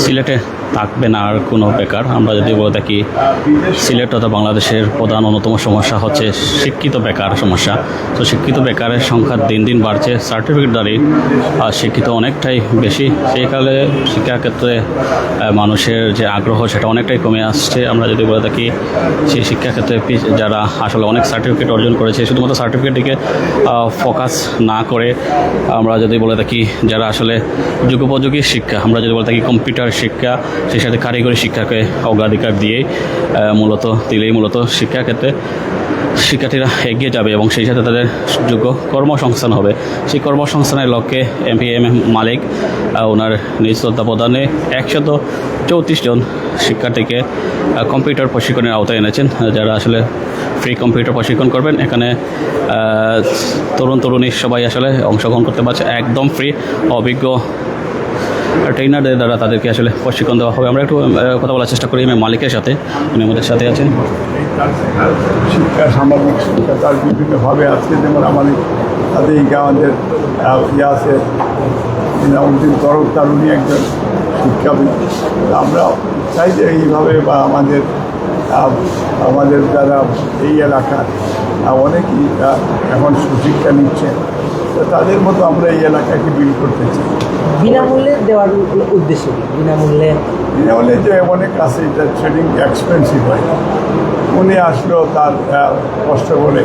সিলেটে থাকবে না আর কোনো বেকার। আমরা যদি বলে থাকি সিলেট তথা বাংলাদেশের প্রধান অন্যতম সমস্যা হচ্ছে শিক্ষিত বেকার সমস্যা। তো শিক্ষিত বেকারের সংখ্যা দিন দিন বাড়ছে, সার্টিফিকেটধারী শিক্ষিত অনেকটাই বেশি। সেই কালে শিক্ষার ক্ষেত্রে মানুষের যে আগ্রহ সেটা অনেকটাই কমে আসছে। আমরা যদি বলে থাকি সেই শিক্ষাক্ষেত্রে যারা আসলে অনেক সার্টিফিকেট অর্জন করেছে শুধুমাত্র সার্টিফিকেট দিকে ফোকাস না করে আমরা যদি বলে থাকি যারা আসলে যুগোপযোগী শিক্ষা, আমরা যদি বলে থাকি কম্পিউটার শিক্ষা, সেই সাথে কারিগরি শিক্ষাকে অগ্রাধিকার দিলেই মূলত শিক্ষাক্ষেত্রে শিক্ষার্থীরা এগিয়ে যাবে এবং সেই সাথে তাদের যোগ্য কর্মসংস্থান হবে। সেই কর্মসংস্থানের লক্ষ্যে এমপি এম এম মালিক ওনার নিজ তত্ত্বাবধানে 134 জন শিক্ষার্থীকে কম্পিউটার প্রশিক্ষণের আওতায় এনেছেন, যারা আসলে ফ্রি কম্পিউটার প্রশিক্ষণ করবেন। এখানে তরুণী সবাই আসলে অংশগ্রহণ করতে পারছে একদম ফ্রি। অভিজ্ঞ ট্রেনারদের দ্বারা তাদেরকে আসলে প্রশিক্ষণ দেওয়া হবে। আমরা একটু কথা বলার চেষ্টা করি এম এম মালিকের সাথে, উনি আমাদের সাথে আছেন। শিক্ষা, সামাজিক শিক্ষা তার বিভিন্নভাবে আছে। যেমন আমাদের আমাদের আছে উদ্দিন তরফদার, উনি একজন শিক্ষাবিদ। আমরা চাই যে এইভাবে বা আমাদের যারা এই এলাকার অনেকেই এখন সুশিক্ষা নিচ্ছেন, তো তাদের মতো আমরা এই এলাকাকে বিল করতে চাই। বিনামূল্যে দেওয়ার উদ্দেশ্য কি? বিনামূল্যে যে অনেক আছে, এটা ট্রেনিং এক্সপেন্সিভ হয়। উনি আসলেও তার কষ্ট করে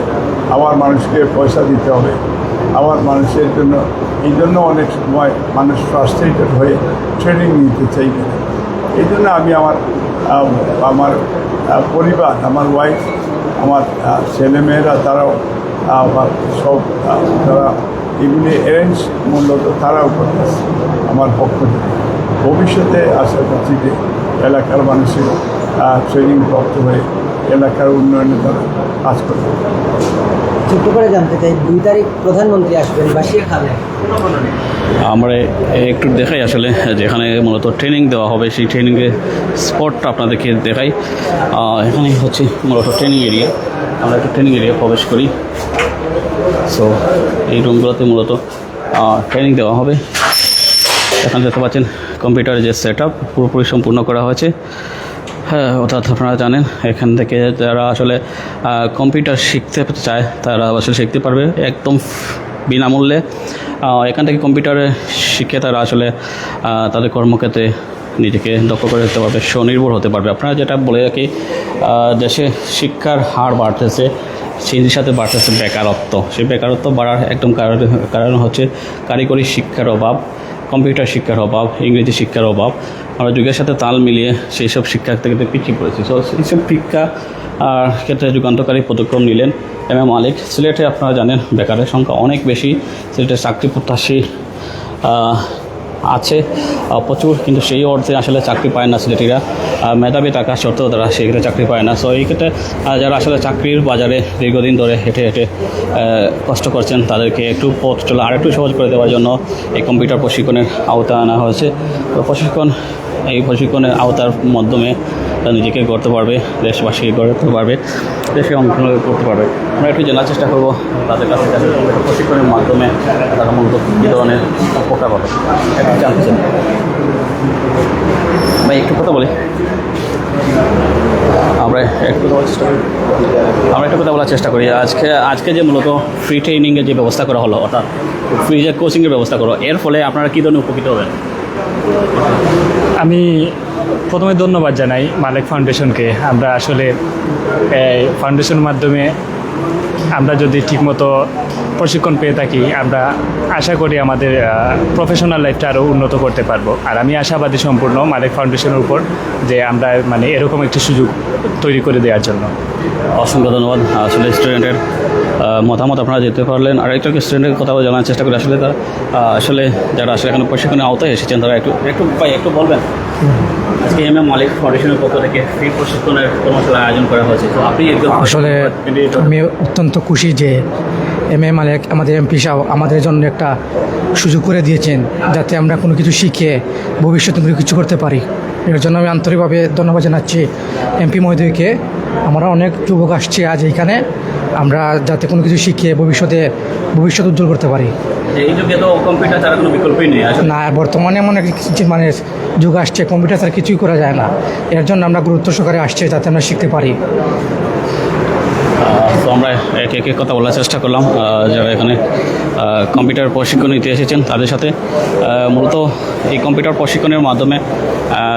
আবার মানুষকে পয়সা দিতে হবে, আবার মানুষের জন্য এই জন্য অনেক সময় মানুষ ফ্রাস্ট্রেটেড হয়ে ট্রেনিং নিতে চাইবে। এই জন্য আমি আমার পরিবার, আমার ওয়াইফ, আমার ছেলেমেয়েরা, তারাও সব তারা এগুলি অ্যারেঞ্জ মূলত তারাও করতেছে আমার পক্ষ থেকে। ভবিষ্যতে আশা করছি যে এলাকার মানুষের ট্রেনিং প্রাপ্ত হয়ে এলাকার উন্নয়নে তারা কাজ করবে। ছোট্ট করে জানতে চাই, 2 তারিখ প্রধানমন্ত্রী আসবেন বা শেখ হাসিনা, আমরা একটু দেখাই আসলে যেখানে মূলত ট্রেনিং দেওয়া হবে সেই ট্রেনিংয়ের স্পটটা আপনাদেরকে দেখাই। এখানে হচ্ছে মূলত ট্রেনিং এরিয়া। আমরা একটু ট্রেনিং এরিয়া প্রবেশ করি। সো এই রুমগুলোতে মূলত ট্রেনিং দেওয়া হবে। এখানে দেখতে পাচ্ছেন কম্পিউটারের যে সেট আপ পুরোপুরি সম্পূর্ণ করা হয়েছে। হ্যাঁ, অর্থাৎ আপনারা জানেন এখান থেকে যারা আসলে কম্পিউটার শিখতে চায় তারা আসলে শিখতে পারবে একদম বিনামূল্যে। এখান থেকে কম্পিউটারে শিখে তারা আসলে তাদের কর্মক্ষেত্রে নিজেকে দক্ষ করে দিতে পারবে, স্বনির্ভর হতে পারবে। আপনারা যেটা বলে রাখি, দেশে শিক্ষার হার বাড়তেছে, সেই সাথে বাড়তেছে বেকারত্ব। সেই বেকারত্ব বাড়ার একদম কারণ হচ্ছে কারিগরি শিক্ষার অভাব, কম্পিউটার শিক্ষার অভাব, ইংরেজি শিক্ষার অভাব। আমরা যুগের সাথে তাল মিলিয়ে সেই সব শিক্ষা থেকে পিছিয়ে পড়েছি। সো এইসব শিক্ষা ক্ষেত্রে যুগান্তকারী পদক্ষেপ নিলেন এম এম মালিক। সিলেটে আপনারা জানেন বেকারের সংখ্যা অনেক বেশি, সিলেটে চাকরি প্রত্যাশী আছে প্রচুর, কিন্তু সেই অর্থে আসলে চাকরি পায় না সিলেটিরা। মেধাবী টাকা সত্ত্বেও তারা সেক্ষেত্রে চাকরি পায় না। সো এই ক্ষেত্রে যারা আসলে চাকরির বাজারে দীর্ঘদিন ধরে হেঁটে কষ্ট করছেন তাদেরকে একটু পথ চলা আর একটু সহজ করে দেওয়ার জন্য এই কম্পিউটার প্রশিক্ষণের আওতা আনা হয়েছে। তো এই প্রশিক্ষণের আওতার মাধ্যমে তারা নিজেকে গড়তে পারবে, দেশবাসীকে গড়তে পারবে, দেশকে অংশগ্রহণ করতে পারবে। আমরা একটু জানার চেষ্টা করবো তাদের কাছে প্রশিক্ষণের মাধ্যমে তারা মূলত কী ধরনের উপকার পাবে একটু জানতে চান। ভাই একটু কথা বলি, আমরা একটু কথা বলার চেষ্টা করি। আজকে যে মূলত ফ্রি ট্রেনিংয়ের যে ব্যবস্থা করা হলো, অর্থাৎ ফ্রি যে কোচিংয়ের ব্যবস্থা করো, এর ফলে আপনারা কী ধরনের উপকৃত হবেন? আমি প্রথমে ধন্যবাদ জানাই মালিক ফাউন্ডেশনকে। আমরা আসলে এই ফাউন্ডেশনের মাধ্যমে আমরা যদি ঠিকমতো প্রশিক্ষণ পেয়ে থাকি, আমরা আশা করি আমাদের প্রফেশনাল লাইফটা আরও উন্নত করতে পারবো। আর আমি আশাবাদী সম্পূর্ণ মালিক ফাউন্ডেশনের উপর যে আমরা এরকম একটি সুযোগ তৈরি করে দেওয়ার জন্য। অসংখ্য ধন্যবাদ। আসলে স্টুডেন্টের মতামত আপনারা যেতে পারলেন। আর একটা স্টুডেন্টের কথাও জানার চেষ্টা করি। আসলে তারা যারা আসলে এখানে প্রশিক্ষণের আওতায় এসেছেন তারা একটু বলবেন। আজকে এম এম মালিক ফাউন্ডেশনের পক্ষ থেকে ফ্রি প্রশিক্ষণের কর্মশালা আয়োজন করা হয়েছে। তো আপনি আসলে আমি অত্যন্ত খুশি যে এম এ মালিক আমাদের এমপি সাহেব আমাদের জন্য একটা সুযোগ করে দিয়েছেন, যাতে আমরা কোনো কিছু শিখে ভবিষ্যতে কিছু করতে পারি। এর জন্য আমি আন্তরিকভাবে ধন্যবাদ জানাচ্ছি এমপি মহোদয়কে। আমরা অনেক যুবক আসছি আজ এইখানে, আমরা যাতে কোনো কিছু শিখে ভবিষ্যৎ উজ্জ্বল করতে পারি। এই যুগে তো কম্পিউটার ছাড়া কোনো বিকল্পই নেই। না, বর্তমানে এমন যুগ আসছে, কম্পিউটার ছাড়া কিছুই করা যায় না। এর জন্য আমরা গুরুত্ব সহকারে আসছে যাতে আমরা শিখতে পারি। তো আমরা এক এক কথা বলার চেষ্টা করলাম যারা এখানে কম্পিউটার প্রশিক্ষণ নিতে এসেছেন তাদের সাথে। মূলত এই কম্পিউটার প্রশিক্ষণের মাধ্যমে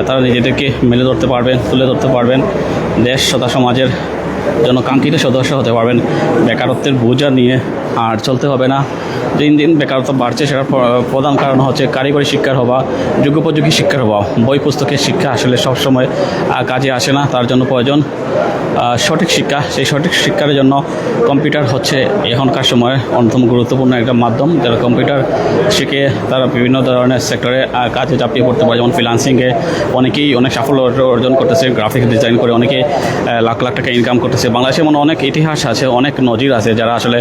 তারা নিজেদেরকে মেলে ধরতে পারবেন, তুলে ধরতে পারবেন, দেশ তথা সমাজের জন্য কাঙ্ক্ষিত সদস্য হতে পারবেন। বেকারত্বের বোঝা নিয়ে আর চলতে হবে না। দিন দিন বেকারত্ব বাড়ছে, সেটার প্রধান কারণ হচ্ছে কারিগরি শিক্ষার হওয়া, যুগোপযোগী শিক্ষার হওয়া। বই পুস্তকের শিক্ষা আসলে সবসময় কাজে আসে না, তার জন্য প্রয়োজন সঠিক শিক্ষা। সেই সঠিক শিক্ষার জন্য কম্পিউটার হচ্ছে এখনকার সময়ে অন্যতম গুরুত্বপূর্ণ একটা মাধ্যম। যারা কম্পিউটার শিখে তারা বিভিন্ন ধরনের সেক্টরে কাজে চাপিয়ে পড়তে পারে। যেমন ফ্রিল্যান্সিংয়ে অনেকেই অনেক সাফল্য অর্জন করতেছে, গ্রাফিক ডিজাইন করে অনেকে লাখ লাখ টাকা ইনকাম করতেছে। বাংলাদেশে এমন অনেক ইতিহাস আছে, অনেক নজির আছে যারা আসলে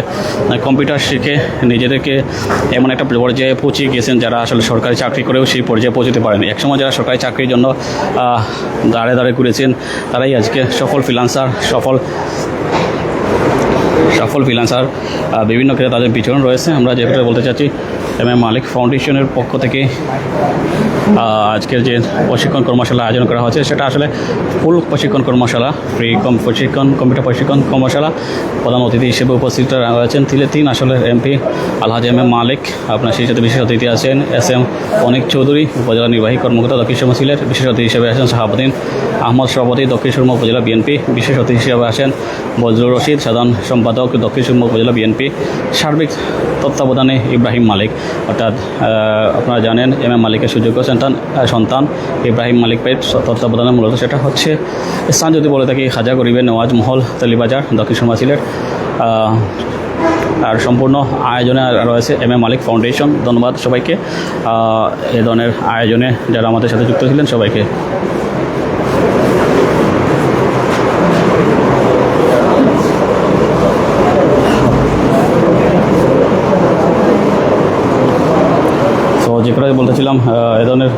কম্পিউটার শিখে নিজেদেরকে এমন একটা পর্যায়ে পৌঁছে গিয়েছেন যারা আসলে সরকারি চাকরি করেও সেই পর্যায়ে পৌঁছতে পারেন। একসময় যারা সরকারি চাকরির জন্য দাঁড়ে দাঁড়ে ঘুরেছেন তারাই আজকে সফল ফ্রিল্যান্সার, সফল ফ্রিল্যান্সার। বিভিন্ন ক্ষেত্রে তাদের বিচরণ রয়েছে। আমরা যে কথা বলতে চাচ্ছি, মালিক ফাউন্ডেশনের পক্ষ থেকে আজকের যে প্রশিক্ষণ কর্মশালা আয়োজন করা হয়েছে সেটা আসলে ফুল প্রশিক্ষণ কর্মশালা, ফ্রি প্রশিক্ষণ, কম্পিউটার প্রশিক্ষণ কর্মশালা। প্রধান অতিথি হিসেবে উপস্থিত রয়েছেন তিন আসলের এমপি আলহাজ মালিক। আপনার সেই সাথে বিশেষ অতিথি আছেন SM অনিক চৌধুরী, উপজেলা নির্বাহী কর্মকর্তা দক্ষিণ সুরমা সিলেট। বিশেষ অতিথি হিসেবে আছেন শাহাবুদ্দিন আহমদ সভাপতি, দক্ষিণ সুরমা উপজেলা বিএনপি। বিশেষ অতিথি হিসেবে আছেন বজলুর রশিদ, সাধারণ সম্পাদক, দক্ষিণ সুরমা উপজেলা বিএনপি। সার্বিক তত্ত্বাবধানে ইব্রাহিম মালিক। অর্থাৎ আপনারা জানেন মালিকের সুযোগ্য সন্তান ইব্রাহিম মালিক ভাইয়ের তত্ত্বাবধানে মূলত সেটা হচ্ছে স্থান যদি বলে থাকি খাজা গরিবের নওয়াজ মহল, তেলিবাজার, দক্ষিণ সুরমা সিলেট। আর সম্পূর্ণ আয়োজনে রয়েছে মালিক ফাউন্ডেশন। ধন্যবাদ সবাইকে এ ধরনের আয়োজনে যারা আমাদের সাথে যুক্ত ছিলেন সবাইকে। যে কথা বলতেছিলাম, এ ধরনের